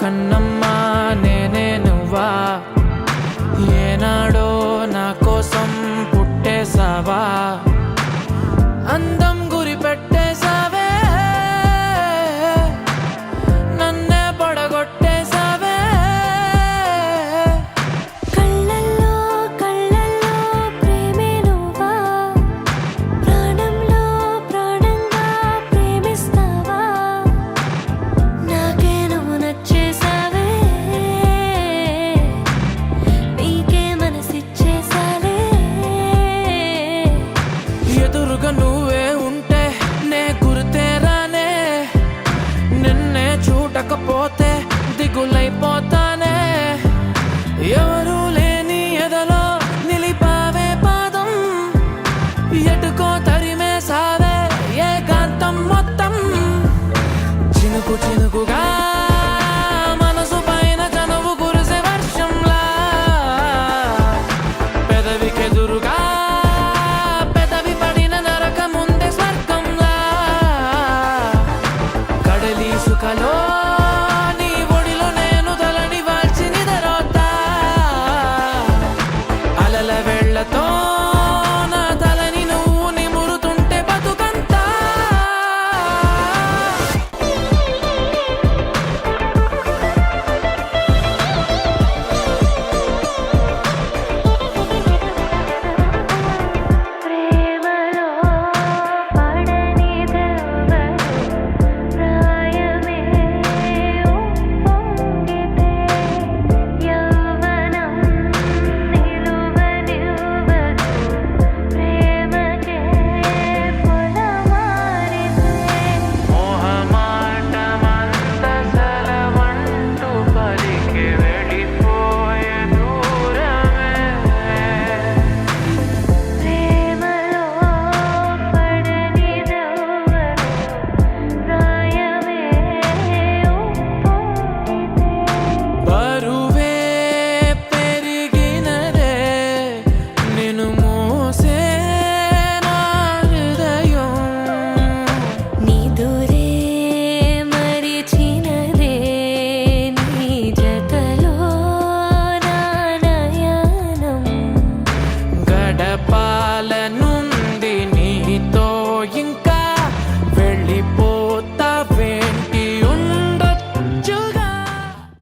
కన్నమ్మా నేనే నువ్వా ఏనాడో నా కోసం పుట్టేసావా అందం గురి పెట్టేసావే నన్నే పడగొట్టేసావే కళ్ళల్లో కళ్ళల్లో ప్రేమే నువ్వా ప్రాణంలో ప్రాణంగా ప్రేమిస్తావా నాకే నువ్వు నచ్చేసావే నీకే మనసిచ్చేసాలే ఎదురుగా నువ్వే ఉంటే నే గుర్తేరానే నిన్నే చూడకపోతే దిగులైపోతానే ఎవరూ లేని ఎదలో నిలిపావే పాదం ఎటుకో తరిమేసావే ఏకాంతం మొత్తం చినుకు చినుకుగా